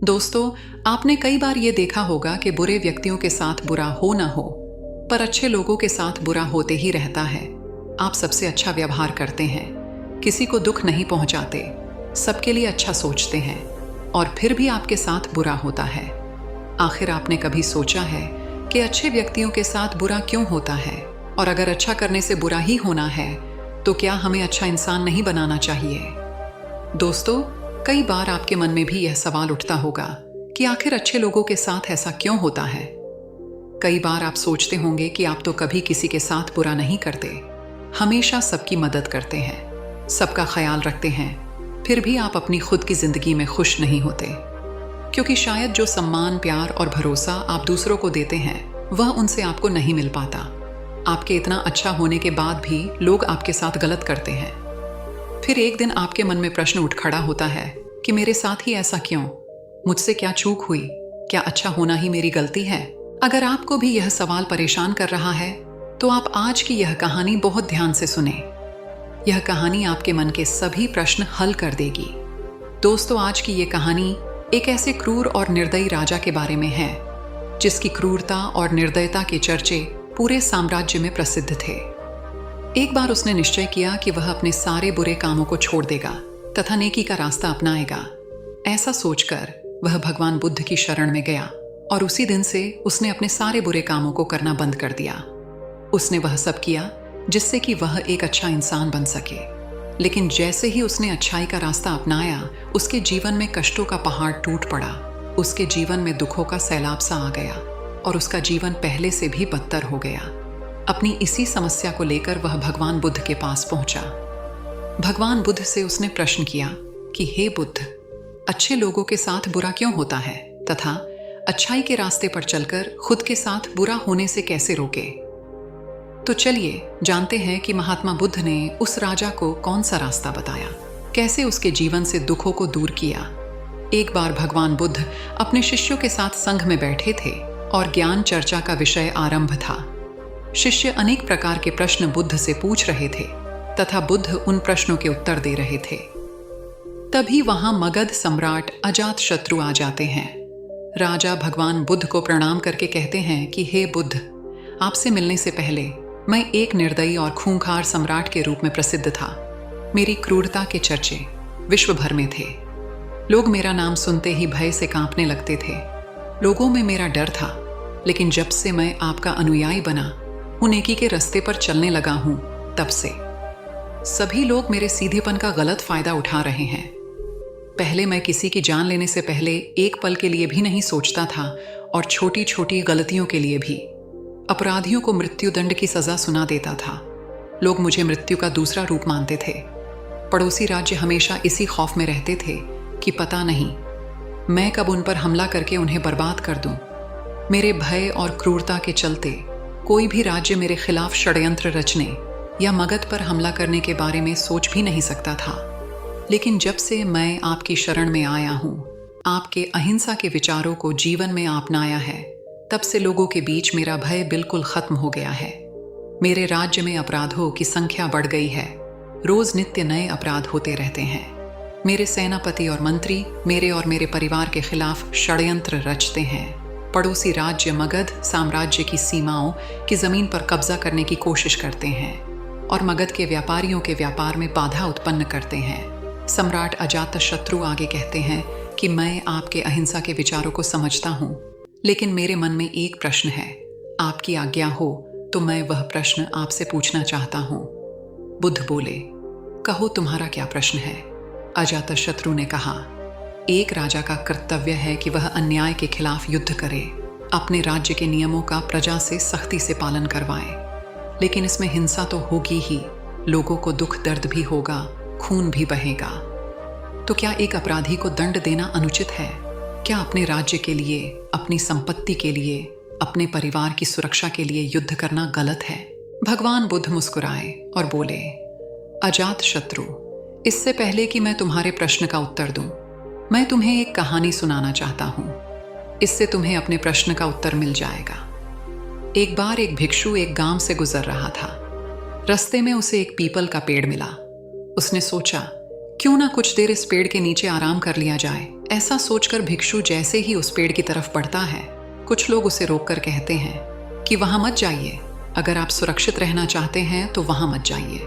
दोस्तों, आपने कई बार ये देखा होगा कि बुरे व्यक्तियों के साथ बुरा हो ना हो, पर अच्छे लोगों के साथ बुरा होते ही रहता है। आप सबसे अच्छा व्यवहार करते हैं, किसी को दुख नहीं पहुंचाते, सबके लिए अच्छा सोचते हैं, और फिर भी आपके साथ बुरा होता है। आखिर आपने कभी सोचा है कि अच्छे व्यक्तियों के साथ बुरा क्यों होता है? और अगर अच्छा करने से बुरा ही होना है, तो क्या हमें अच्छा इंसान नहीं बनाना चाहिए? दोस्तों, कई बार आपके मन में भी यह सवाल उठता होगा कि आखिर अच्छे लोगों के साथ ऐसा क्यों होता है। कई बार आप सोचते होंगे कि आप तो कभी किसी के साथ बुरा नहीं करते, हमेशा सबकी मदद करते हैं, सबका ख्याल रखते हैं, फिर भी आप अपनी खुद की जिंदगी में खुश नहीं होते, क्योंकि शायद जो सम्मान, प्यार और भरोसा आप दूसरों को देते हैं, वह उनसे आपको नहीं मिल पाता। आपके इतना अच्छा होने के बाद भी लोग आपके साथ गलत करते हैं। फिर एक दिन आपके मन में प्रश्न उठ खड़ा होता है कि मेरे साथ ही ऐसा क्यों? मुझसे क्या चूक हुई? क्या अच्छा होना ही मेरी गलती है? अगर आपको भी यह सवाल परेशान कर रहा है, तो आप आज की यह कहानी बहुत ध्यान से सुने। यह कहानी आपके मन के सभी प्रश्न हल कर देगी। दोस्तों, आज की यह कहानी एक ऐसे क्रूर और निर्दयी राजा के बारे में है, जिसकी क्रूरता और निर्दयता के चर्चे पूरे साम्राज्य में प्रसिद्ध थे। एक बार उसने निश्चय किया कि वह अपने सारे बुरे कामों को छोड़ देगा तथा नेकी का रास्ता अपनाएगा। ऐसा सोचकर वह भगवान बुद्ध की शरण में गया और उसी दिन से उसने अपने सारे बुरे कामों को करना बंद कर दिया। उसने वह सब किया जिससे कि वह एक अच्छा इंसान बन सके। लेकिन जैसे ही उसने अच्छाई का रास्ता अपनाया, उसके जीवन में कष्टों का पहाड़ टूट पड़ा। उसके जीवन में दुखों का सैलाब सा आ गया और उसका जीवन पहले से भी बदतर हो गया। अपनी इसी समस्या को लेकर वह भगवान बुद्ध के पास पहुंचा। भगवान बुद्ध से उसने प्रश्न किया कि हे बुद्ध, अच्छे लोगों के साथ बुरा क्यों होता है तथा अच्छाई के रास्ते पर चलकर खुद के साथ बुरा होने से कैसे रोके? तो चलिए जानते हैं कि महात्मा बुद्ध ने उस राजा को कौन सा रास्ता बताया, कैसे उसके जीवन से दुखों को दूर किया। एक बार भगवान बुद्ध अपने शिष्यों के साथ संघ में बैठे थे और ज्ञान चर्चा का विषय आरंभ था। शिष्य अनेक प्रकार के प्रश्न बुद्ध से पूछ रहे थे तथा बुद्ध उन प्रश्नों के उत्तर दे रहे थे। तभी वहां मगध सम्राट अजातशत्रु आ जाते हैं। राजा भगवान बुद्ध को प्रणाम करके कहते हैं कि हे बुद्ध, आपसे मिलने से पहले मैं एक निर्दयी और खूंखार सम्राट के रूप में प्रसिद्ध था। मेरी क्रूरता के चर्चे विश्व भर में थे। लोग मेरा नाम सुनते ही भय से कांपने लगते थे। लोगों में मेरा डर था, लेकिन जब से मैं आपका अनुयायी बना, नेकी के रास्ते पर चलने लगा हूं, तब से सभी लोग मेरे सीधेपन का गलत फायदा उठा रहे हैं। पहले मैं किसी की जान लेने से पहले एक पल के लिए भी नहीं सोचता था, और छोटी छोटी गलतियों के लिए भी अपराधियों को मृत्युदंड की सजा सुना देता था। लोग मुझे मृत्यु का दूसरा रूप मानते थे। पड़ोसी राज्य हमेशा इसी खौफ में रहते थे कि पता नहीं मैं कब उन पर हमला करके उन्हें बर्बाद कर दूं। मेरे भय और क्रूरता के चलते कोई भी राज्य मेरे खिलाफ षड्यंत्र रचने या मगध पर हमला करने के बारे में सोच भी नहीं सकता था। लेकिन जब से मैं आपकी शरण में आया हूं, आपके अहिंसा के विचारों को जीवन में अपनाया है, तब से लोगों के बीच मेरा भय बिल्कुल खत्म हो गया है। मेरे राज्य में अपराधों की संख्या बढ़ गई है। रोज नित्य नए अपराध होते रहते हैं। मेरे सेनापति और मंत्री मेरे और मेरे परिवार के खिलाफ षड्यंत्र रचते हैं। पड़ोसी राज्य मगध साम्राज्य की सीमाओं की जमीन पर कब्जा करने की कोशिश करते हैं और मगध के व्यापारियों के व्यापार में बाधा उत्पन्न करते हैं। सम्राट अजातशत्रु आगे कहते हैं कि मैं आपके अहिंसा के विचारों को समझता हूं, लेकिन मेरे मन में एक प्रश्न है। आपकी आज्ञा हो तो मैं वह प्रश्न आपसे पूछना चाहता हूं। बुद्ध बोले, कहो तुम्हारा क्या प्रश्न है? अजातशत्रु ने कहा, एक राजा का कर्तव्य है कि वह अन्याय के खिलाफ युद्ध करे, अपने राज्य के नियमों का प्रजा से सख्ती से पालन करवाए। लेकिन इसमें हिंसा तो होगी ही, लोगों को दुख दर्द भी होगा, खून भी बहेगा। तो क्या एक अपराधी को दंड देना अनुचित है? क्या अपने राज्य के लिए, अपनी संपत्ति के लिए, अपने परिवार की सुरक्षा के लिए युद्ध करना गलत है? भगवान बुद्ध मुस्कुराए और बोले, अजातशत्रु, इससे पहले कि मैं तुम्हारे प्रश्न का उत्तर दूं, मैं तुम्हें एक कहानी सुनाना चाहता हूं। इससे तुम्हें अपने प्रश्न का उत्तर मिल जाएगा। एक बार एक भिक्षु एक गांव से गुजर रहा था। रास्ते में उसे एक पीपल का पेड़ मिला। उसने सोचा, क्यों ना कुछ देर इस पेड़ के नीचे आराम कर लिया जाए, ऐसा सोचकर भिक्षु जैसे ही उस पेड़ की तरफ बढ़ता है, कुछ लोग उसे रोककर कहते हैं कि वहां मत जाइए, अगर आप सुरक्षित रहना चाहते हैं तो वहां मत जाइए।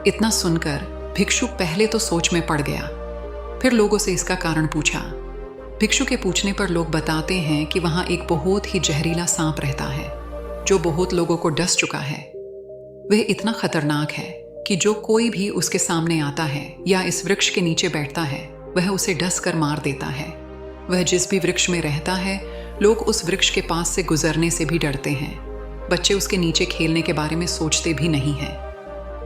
इतना सुनकर भिक्षु पहले तो सोच में पड़ गया, फिर लोगों से इसका कारण पूछा। भिक्षु के पूछने पर लोग बताते हैं कि वहां एक बहुत ही जहरीला सांप रहता है जो बहुत लोगों को डस चुका है। वह इतना खतरनाक है कि जो कोई भी उसके सामने आता है या इस वृक्ष के नीचे बैठता है वह उसे डस कर मार देता है। वह जिस भी वृक्ष में रहता है, लोग उस वृक्ष के पास से गुजरने से भी डरते हैं। बच्चे उसके नीचे खेलने के बारे में सोचते भी नहीं हैं।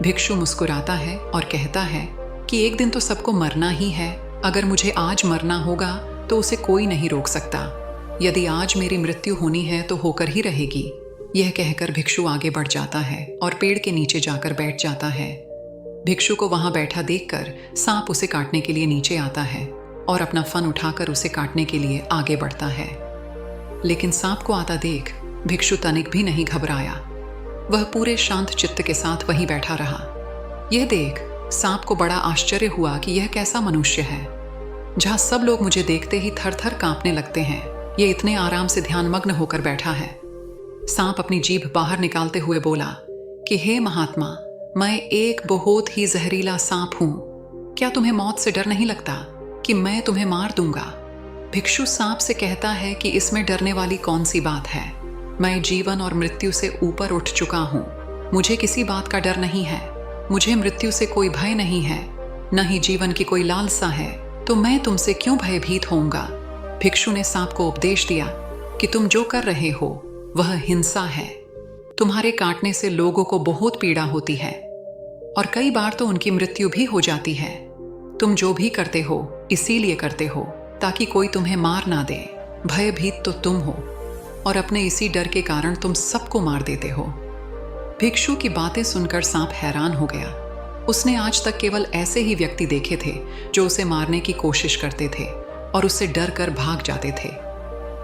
भिक्षु मुस्कुराता है और कहता है कि एक दिन तो सबको मरना ही है। अगर मुझे आज मरना होगा तो उसे कोई नहीं रोक सकता। यदि आज मेरी मृत्यु होनी है तो होकर ही रहेगी। यह कहकर भिक्षु आगे बढ़ जाता है और पेड़ के नीचे जाकर बैठ जाता है। भिक्षु को वहां बैठा देखकर सांप उसे काटने के लिए नीचे आता है और अपना फन उठाकर उसे काटने के लिए आगे बढ़ता है। लेकिन सांप को आता देख भिक्षु तनिक भी नहीं घबराया। वह पूरे शांत चित्त के साथ वहीं बैठा रहा। यह देख सांप को बड़ा आश्चर्य हुआ कि यह कैसा मनुष्य है, जहां सब लोग मुझे देखते ही थर थर कांपने लगते हैं, यह इतने आराम से ध्यानमग्न होकर बैठा है। सांप अपनी जीभ बाहर निकालते हुए बोला कि हे महात्मा, मैं एक बहुत ही जहरीला सांप हूं। क्या तुम्हें मौत से डर नहीं लगता कि मैं तुम्हें मार दूंगा? भिक्षु सांप से कहता है कि इसमें डरने वाली कौन सी बात है। मैं जीवन और मृत्यु से ऊपर उठ चुका हूं। मुझे किसी बात का डर नहीं है। मुझे मृत्यु से कोई भय नहीं है, न ही जीवन की कोई लालसा है, तो मैं तुमसे क्यों भयभीत होऊंगा? भिक्षु ने सांप को उपदेश दिया कि तुम जो कर रहे हो वह हिंसा है। तुम्हारे काटने से लोगों को बहुत पीड़ा होती है और कई बार तो उनकी मृत्यु भी हो जाती है। तुम जो भी करते हो इसीलिए करते हो ताकि कोई तुम्हें मार ना दे। भयभीत तो तुम हो और अपने इसी डर के कारण तुम सबको मार देते हो। भिक्षु की बातें सुनकर सांप हैरान हो गया। उसने आज तक केवल ऐसे ही व्यक्ति देखे थे जो उसे मारने की कोशिश करते थे और उससे डर कर भाग जाते थे।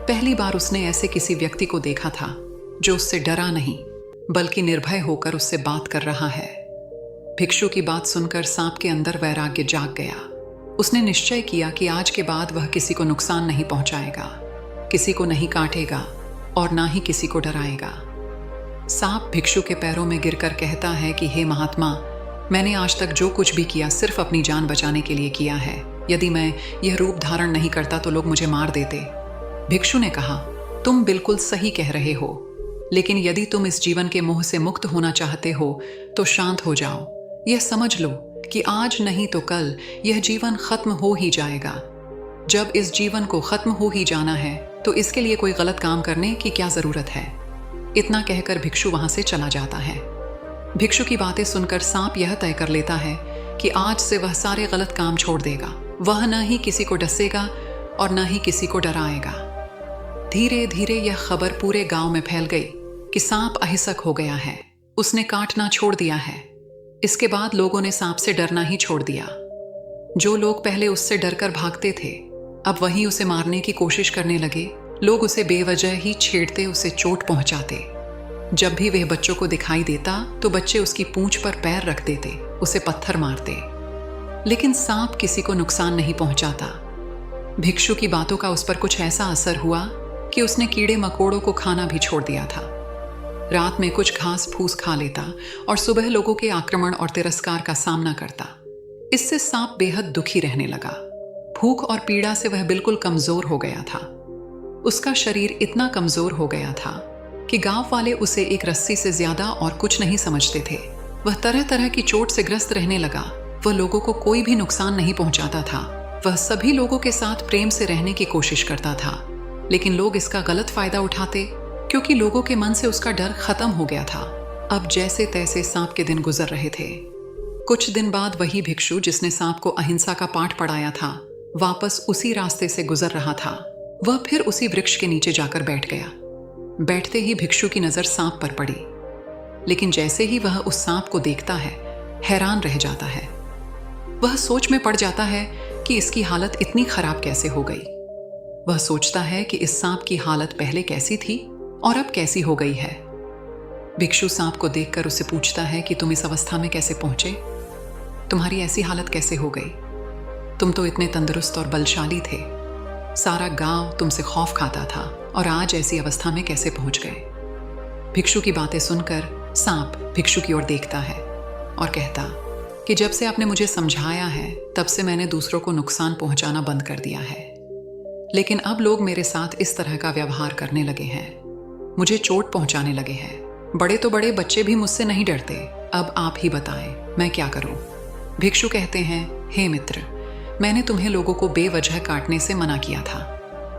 पहली बार उसने ऐसे किसी व्यक्ति को देखा था जो उससे डरा नहीं बल्कि निर्भय होकर उससे बात कर रहा है। भिक्षु की बात सुनकर सांप के अंदर वैराग्य जाग गया। उसने निश्चय किया कि आज के बाद वह किसी को नुकसान नहीं पहुंचाएगा, किसी को नहीं काटेगा और ना ही किसी को डराएगा। सांप भिक्षु के पैरों में गिरकर कहता है कि हे महात्मा, मैंने आज तक जो कुछ भी किया सिर्फ अपनी जान बचाने के लिए किया है। यदि मैं यह रूप धारण नहीं करता तो लोग मुझे मार देते। भिक्षु ने कहा, तुम बिल्कुल सही कह रहे हो, लेकिन यदि तुम इस जीवन के मोह से मुक्त होना चाहते हो तो शांत हो जाओ। यह समझ लो कि आज नहीं तो कल यह जीवन खत्म हो ही जाएगा। जब इस जीवन को खत्म हो ही जाना है तो इसके लिए कोई गलत काम करने की क्या जरूरत है? इतना कहकर भिक्षु वहां से चला जाता है। भिक्षु की बातें सुनकर सांप यह तय कर लेता है कि आज से वह सारे गलत काम छोड़ देगा। वह न ही किसी को डसेगा और न ही किसी को डराएगा। धीरे धीरे यह खबर पूरे गांव में फैल गई कि सांप अहिंसक हो गया है, उसने काटना छोड़ दिया है। इसके बाद लोगों ने सांप से डरना ही छोड़ दिया। जो लोग पहले उससे डरकर भागते थे अब वही उसे मारने की कोशिश करने लगे। लोग उसे बेवजह ही छेड़ते, उसे चोट पहुंचाते। जब भी वह बच्चों को दिखाई देता तो बच्चे उसकी पूंछ पर पैर रख देते, उसे पत्थर मारते। लेकिन सांप किसी को नुकसान नहीं पहुंचाता। भिक्षु की बातों का उस पर कुछ ऐसा असर हुआ कि उसने कीड़े मकोड़ों को खाना भी छोड़ दिया था। रात में कुछ घास फूस खा लेता और सुबह लोगों के आक्रमण और तिरस्कार का सामना करता। इससे सांप बेहद दुखी रहने लगा। भूख और पीड़ा से वह बिल्कुल कमजोर हो गया था। उसका शरीर इतना कमजोर हो गया था कि गांव वाले उसे एक रस्सी से ज्यादा और कुछ नहीं समझते थे। वह तरह तरह की चोट से ग्रस्त रहने लगा। वह लोगों को कोई भी नुकसान नहीं पहुंचाता था। वह सभी लोगों के साथ प्रेम से रहने की कोशिश करता था, लेकिन लोग इसका गलत फायदा उठाते क्योंकि लोगों के मन से उसका डर खत्म हो गया था। अब जैसे तैसे सांप के दिन गुजर रहे थे। कुछ दिन बाद वही भिक्षु जिसने सांप को अहिंसा का पाठ पढ़ाया था वापस उसी रास्ते से गुजर रहा था। वह फिर उसी वृक्ष के नीचे जाकर बैठ गया। बैठते ही भिक्षु की नजर सांप पर पड़ी, लेकिन जैसे ही वह उस सांप को देखता है हैरान रह जाता है। वह सोच में पड़ जाता है कि इसकी हालत इतनी खराब कैसे हो गई। वह सोचता है कि इस सांप की हालत पहले कैसी थी और अब कैसी हो गई है। भिक्षु सांप को देखकर उसे पूछता है कि तुम इस अवस्था में कैसे पहुंचे? तुम्हारी ऐसी हालत कैसे हो गई? तुम तो इतने तंदुरुस्त और बलशाली थे, सारा गांव तुमसे खौफ खाता था और आज ऐसी अवस्था में कैसे पहुंच गए। भिक्षु की बातें सुनकर सांप भिक्षु की ओर देखता है और कहता कि जब से आपने मुझे समझाया है तब से मैंने दूसरों को नुकसान पहुंचाना बंद कर दिया है, लेकिन अब लोग मेरे साथ इस तरह का व्यवहार करने लगे हैं, मुझे चोट पहुंचाने लगे हैं। बड़े तो बड़े बच्चे भी मुझसे नहीं डरते, अब आप ही बताएं मैं क्या करूं। भिक्षु कहते हैं, हे मित्र, मैंने तुम्हें लोगों को बेवजह काटने से मना किया था,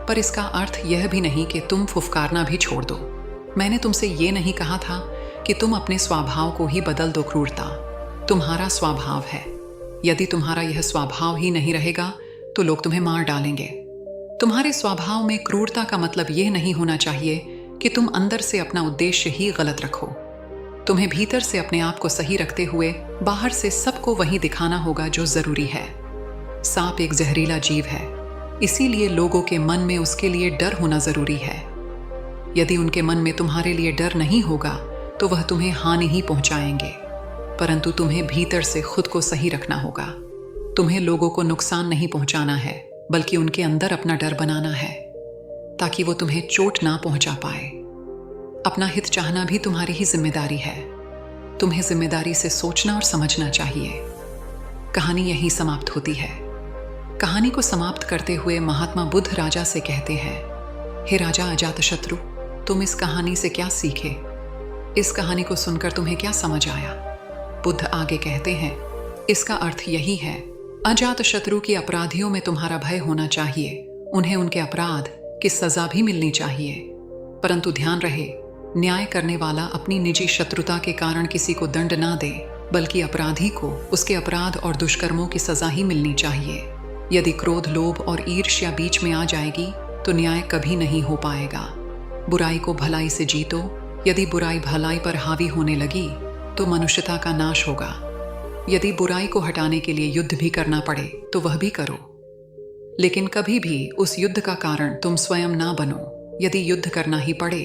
पर इसका अर्थ यह भी नहीं कि तुम फुफकारना भी छोड़ दो। मैंने तुमसे ये नहीं कहा था कि तुम अपने स्वभाव को ही बदल दो। क्रूरता तुम्हारा स्वभाव है, यदि तुम्हारा यह स्वभाव ही नहीं रहेगा तो लोग तुम्हें मार डालेंगे। तुम्हारे स्वभाव में क्रूरता का मतलब यह नहीं होना चाहिए कि तुम अंदर से अपना उद्देश्य ही गलत रखो। तुम्हें भीतर से अपने आप को सही रखते हुए बाहर से सबको वही दिखाना होगा जो जरूरी है। सांप एक जहरीला जीव है, इसीलिए लोगों के मन में उसके लिए डर होना जरूरी है। यदि उनके मन में तुम्हारे लिए डर नहीं होगा तो वह तुम्हें हानि ही पहुंचाएंगे, परंतु तुम्हें भीतर से खुद को सही रखना होगा। तुम्हें लोगों को नुकसान नहीं पहुंचाना है, बल्कि उनके अंदर अपना डर बनाना है ताकि वो तुम्हें चोट ना पहुंचा पाए। अपना हित चाहना भी तुम्हारी ही जिम्मेदारी है। तुम्हें जिम्मेदारी से सोचना और समझना चाहिए। कहानी यहीं समाप्त होती है। कहानी को समाप्त करते हुए महात्मा बुद्ध राजा से कहते हैं, हे राजा अजातशत्रु, तुम इस कहानी से क्या सीखे? इस कहानी को सुनकर तुम्हें क्या समझ आया? बुद्ध आगे कहते हैं, इसका अर्थ यही है, अजातशत्रु की अपराधियों में तुम्हारा भय होना चाहिए। उन्हें उनके अपराध की सजा भी मिलनी चाहिए, परंतु ध्यान रहे, न्याय करने वाला अपनी निजी शत्रुता के कारण किसी को दंड ना दे, बल्कि अपराधी को उसके अपराध और दुष्कर्मों की सजा ही मिलनी चाहिए। यदि क्रोध, लोभ और ईर्ष्या बीच में आ जाएगी तो न्याय कभी नहीं हो पाएगा। बुराई को भलाई से जीतो। यदि बुराई भलाई पर हावी होने लगी तो मनुष्यता का नाश होगा। यदि बुराई को हटाने के लिए युद्ध भी करना पड़े तो वह भी करो, लेकिन कभी भी उस युद्ध का कारण तुम स्वयं ना बनो। यदि युद्ध करना ही पड़े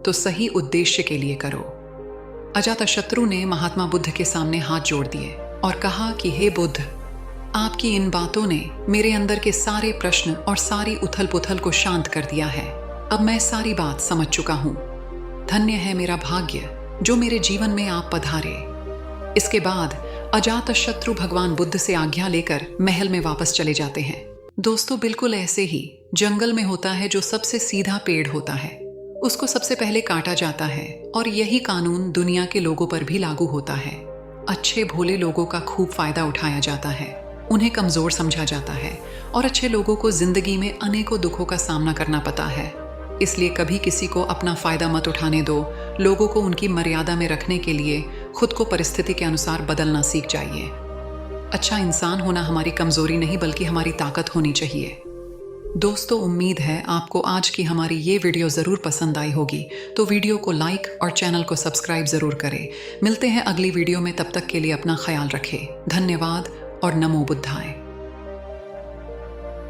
तो सही उद्देश्य के लिए करो। अजातशत्रु ने महात्मा बुद्ध के सामने हाथ जोड़ दिए और कहा कि हे बुद्ध, आपकी इन बातों ने मेरे अंदर के सारे प्रश्न और सारी उथल पुथल को शांत कर दिया है। अब मैं सारी बात समझ चुका हूं। धन्य है मेरा भाग्य जो मेरे जीवन में आप पधारे। इसके बाद अजातशत्रु भगवान बुद्ध से आज्ञा लेकर महल में वापस चले जाते हैं। दोस्तों, बिल्कुल ऐसे ही जंगल में होता है जो सबसे सीधा पेड़ होता है, उसको सबसे पहले काटा जाता है, और यही कानून दुनिया के लोगों पर भी लागू होता है। अच्छे भोले लोगों का खूब फायदा उठाया जाता है, उन्हें कमजोर समझा जाता है, और अच्छे लोगों को जिंदगी में अनेकों दुखों का सामना करना पड़ता है। इसलिए कभी किसी को अपना फायदा मत उठाने दो। लोगों को उनकी मर्यादा में रखने के लिए खुद को परिस्थिति के अनुसार बदलना सीख जाइए। अच्छा इंसान होना हमारी कमजोरी नहीं बल्कि हमारी ताकत होनी चाहिए। दोस्तों, उम्मीद है आपको आज की हमारी ये वीडियो ज़रूर पसंद आई होगी, तो वीडियो को लाइक और चैनल को सब्सक्राइब ज़रूर करें। मिलते हैं अगली वीडियो में, तब तक के लिए अपना ख्याल रखें। धन्यवाद और नमो बुद्धाय।